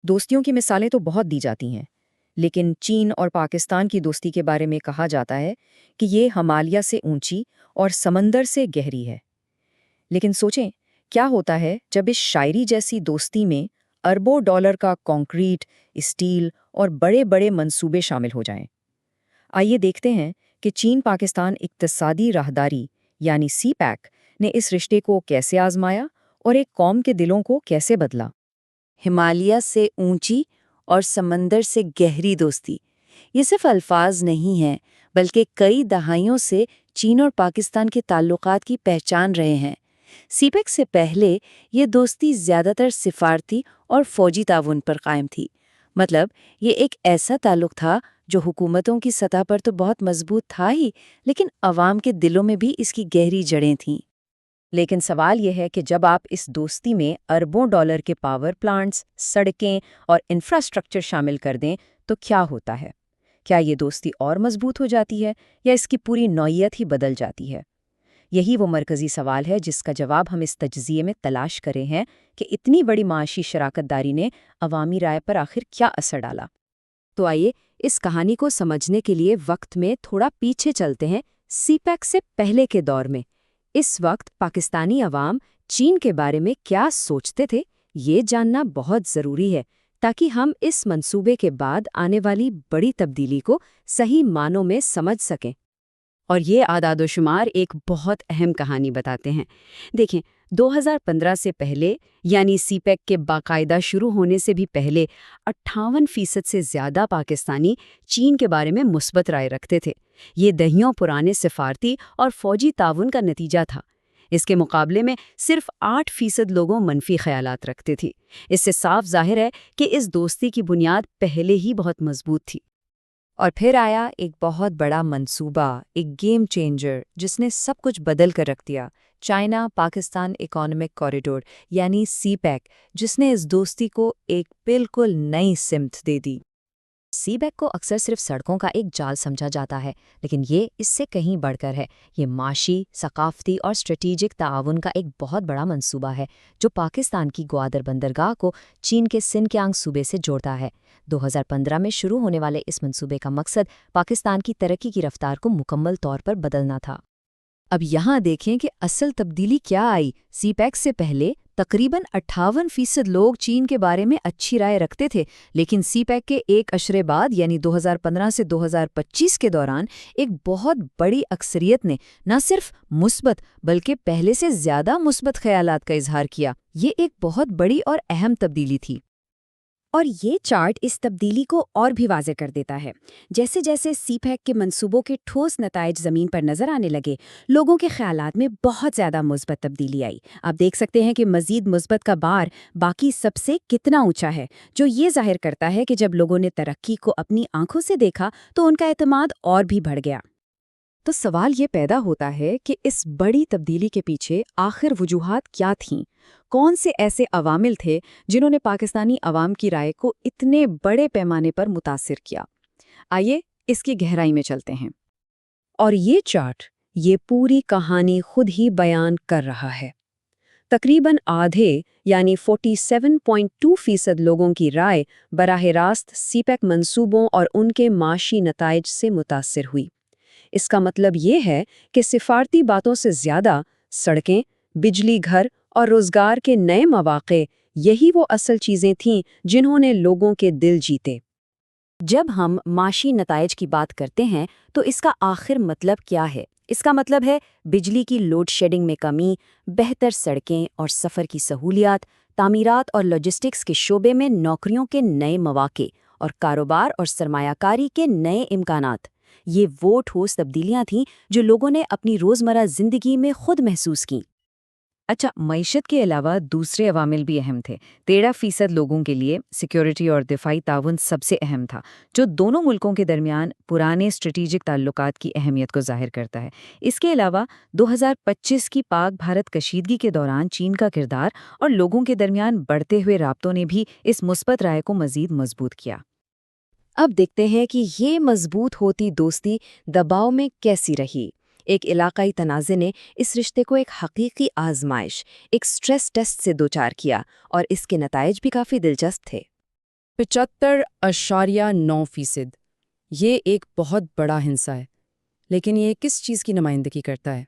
दोस्तियों की मिसालें तो बहुत दी जाती हैं, लेकिन चीन और पाकिस्तान की दोस्ती के बारे में कहा जाता है कि ये हिमालय से ऊंची और समंदर से गहरी है। लेकिन सोचें, क्या होता है जब इस शायरी जैसी दोस्ती में अरबों डॉलर का कंक्रीट, स्टील और बड़े-बड़े मंसूबे शामिल हो जाएं? आइए देखते हैं कि चीन पाकिस्तान इक्तिसादी राहदारी यानी सी पैक ने इस रिश्ते को कैसे आजमाया और एक कौम के दिलों को कैसे बदला। हिमालय से ऊंची और समंदर से गहरी दोस्ती, ये सिर्फ अल्फाज नहीं हैं, बल्कि कई दहाइयों से चीन और पाकिस्तान के ताल्लुकात की पहचान रहे हैं। सीपेक से पहले ये दोस्ती ज़्यादातर सिफारती और फौजी ताउन पर कायम थी। मतलब ये एक ऐसा ताल्लुक था जो हुकूमतों की सतह पर तो बहुत मजबूत था ही, लेकिन अवाम के दिलों में भी इसकी गहरी जड़ें थीं। लेकिन सवाल यह है कि जब आप इस दोस्ती में अरबों डॉलर के पावर प्लांट्स, सड़कें और इंफ्रास्ट्रक्चर शामिल कर दें, तो क्या होता है? क्या ये दोस्ती और मजबूत हो जाती है या इसकी पूरी नौइयत ही बदल जाती है? यही वो मरकजी सवाल है जिसका जवाब हम इस तज्ज़िये में तलाश करे हैं कि इतनी बड़ी माशी शराकतदारी ने अवामी राय पर आखिर क्या असर डाला। तो आइए इस कहानी को समझने के लिए वक्त में थोड़ा पीछे चलते हैं, सीपैक से पहले के दौर में। इस वक्त पाकिस्तानी अवाम चीन के बारे में क्या सोचते थे, ये जानना बहुत ज़रूरी है, ताकि हम इस मंसूबे के बाद आने वाली बड़ी तब्दीली को सही मानों में समझ सकें। और ये आदादोशुमार एक बहुत अहम कहानी बताते हैं। देखें, 2015 से पहले, यानी सीपेक के बाकायदा शुरू होने से भी पहले, 58% से ज़्यादा पाकिस्तानी चीन के बारे में मुस्बत राय रखते थे। ये दहियों पुराने सिफारती और फौजी ताउन का नतीजा था। इसके मुकाबले में सिर्फ 8% लोगों मनफी ख्यालात रखते थे। इससे साफ जाहिर है कि इस दोस्ती की बुनियाद पहले ही बहुत मजबूत थी। और फिर आया एक बहुत बड़ा मंसूबा, एक गेम चेंजर, जिसने सब कुछ बदल कर रख दिया। चाइना पाकिस्तान इकोनॉमिक कॉरिडोर यानी सीपैक, जिसने इस दोस्ती को एक बिल्कुल नई सिमत दे दी। सीपैक को अक्सर सिर्फ सड़कों का एक जाल समझा जाता है, लेकिन ये इससे कहीं बढ़कर है। ये माशी, सकाफती और स्ट्रेटेजिक ताआवुन का एक बहुत बड़ा मंसूबा है, जो पाकिस्तान की ग्वादर बंदरगाह को चीन के सिनकियांग सूबे से जोड़ता है। 2015 में शुरू होने वाले इस मंसूबे का मकसद पाकिस्तान की तरक्की की रफ्तार को मुकम्मल तौर पर बदलना था। अब यहाँ देखें कि असल तब्दीली क्या आई। सीपैक से पहले तकरीबन 58% लोग चीन के बारे में अच्छी राय रखते थे, लेकिन सीपैक के एक अशरे बाद यानी 2015 से 2025 के दौरान एक बहुत बड़ी अक्सरियत ने न सिर्फ मुस्बत बल्कि पहले से ज़्यादा मुस्बत ख्यालात का इजहार किया। ये एक बहुत बड़ी और अहम तब्दीली थी। और ये चार्ट इस तब्दीली को और भी वाज़े कर देता है। जैसे जैसे सीपैक के मंसूबों के ठोस नताइज ज़मीन पर नज़र आने लगे, लोगों के ख़यालात में बहुत ज़्यादा मुस्बत तब्दीली आई। आप देख सकते हैं कि मज़ीद मुस्बत का बार बाकी सबसे कितना ऊंचा है, जो ये ज़ाहिर करता है कि जब लोगों ने तरक्की को अपनी आंखों से देखा तो उनका एतमाद और भी बढ़ गया। तो सवाल ये पैदा होता है कि इस बड़ी तब्दीली के पीछे आखिर वजूहात क्या थीं? कौन से ऐसे अवामिल थे जिन्होंने पाकिस्तानी अवाम की राय को इतने बड़े पैमाने पर मुतासिर किया? आइए इसकी गहराई में चलते हैं। और ये चार्ट ये पूरी कहानी खुद ही बयान कर रहा है। तकरीबन आधे यानी 47.2% लोगों की राय बराह रास्त सीपैक मंसूबों और उनके माशी नताइज से मुतासिर हुई। इसका मतलब ये है कि सिफारती बातों से ज़्यादा सड़कें, बिजली घर और रोज़गार के नए मौक़े, यही वो असल चीज़ें थीं जिन्होंने लोगों के दिल जीते। जब हम माशी नताइज की बात करते हैं तो इसका आखिर मतलब क्या है? इसका मतलब है बिजली की लोड शेडिंग में कमी, बेहतर सड़कें और सफ़र की सहूलियात, तामीरात और लॉजिस्टिक्स के शोबे में नौकरियों के नए मौक़े और कारोबार और सरमायाकारी के नए इम्कानात। ये वो ठोस तब्दीलियां थीं जो लोगों ने अपनी रोज़मर्रा ज़िंदगी में खुद महसूस की। अच्छा, मईशत के अलावा दूसरे अवामिल भी अहम थे। 13% लोगों के लिए सिक्योरिटी और दिफाई ताउन सबसे अहम था, जो दोनों मुल्कों के दरमियान पुराने स्ट्रेटेजिक ताल्लुकात की अहमियत को जाहिर करता है। इसके अलावा 2025 की पाक भारत कशीदगी के दौरान चीन का किरदार और लोगों के दरमियान बढ़ते हुए राब्तों ने भी इस मुस्बत राय को मज़ीद मजबूत किया। अब देखते हैं कि ये मजबूत होती दोस्ती दबाव में कैसी रही। एक इलाकाई तनाज़े ने इस रिश्ते को एक हकीकी आजमाइश, एक स्ट्रेस टेस्ट से दोचार किया और इसके नताइज भी काफ़ी दिलचस्प थे। 75.9%۔ یہ ایک بہت بڑا ہنسا ہے، لیکن یہ کس چیز کی نمائندگی کرتا ہے؟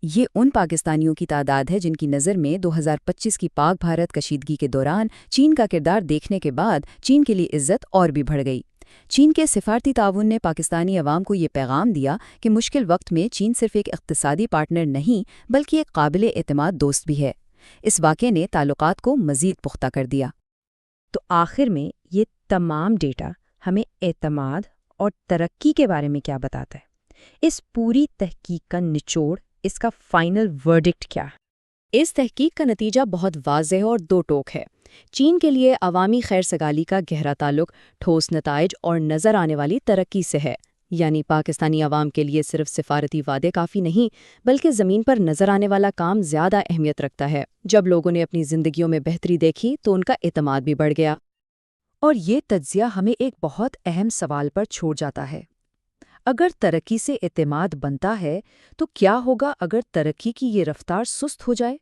یہ ان پاکستانیوں کی تعداد ہے جن کی نظر میں 2025 کی پاک بھارت کشیدگی کے دوران چین کا کردار دیکھنے کے بعد چین کے لیے عزت اور بھی بڑھ گئی۔ چین کے سفارتی تعاون نے پاکستانی عوام کو یہ پیغام دیا کہ مشکل وقت میں چین صرف ایک اقتصادی پارٹنر نہیں بلکہ ایک قابل اعتماد دوست بھی ہے۔ اس واقعے نے تعلقات کو مزید پختہ کر دیا۔ تو آخر میں یہ تمام ڈیٹا ہمیں اعتماد اور ترقی کے بارے میں کیا بتاتا ہے؟ اس پوری تحقیق کا نچوڑ، اس کا فائنل ورڈکٹ کیا ہے؟ اس تحقیق کا نتیجہ بہت واضح اور دو ٹوک ہے۔ چین کے لیے عوامی خیر سگالی کا گہرا تعلق ٹھوس نتائج اور نظر آنے والی ترقی سے ہے، یعنی پاکستانی عوام کے لیے صرف سفارتی وعدے کافی نہیں بلکہ زمین پر نظر آنے والا کام زیادہ اہمیت رکھتا ہے۔ جب لوگوں نے اپنی زندگیوں میں بہتری دیکھی تو ان کا اعتماد بھی بڑھ گیا۔ اور یہ تجزیہ ہمیں ایک بہت اہم سوال پر چھوڑ جاتا ہے۔ اگر ترقی سے اعتماد بنتا ہے تو کیا ہوگا اگر ترقی کی یہ رفتار سست ہو جائے؟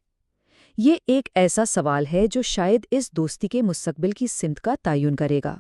یہ ایک ایسا سوال ہے جو شاید اس دوستی کے مستقبل کی سمت کا تعین کرے گا۔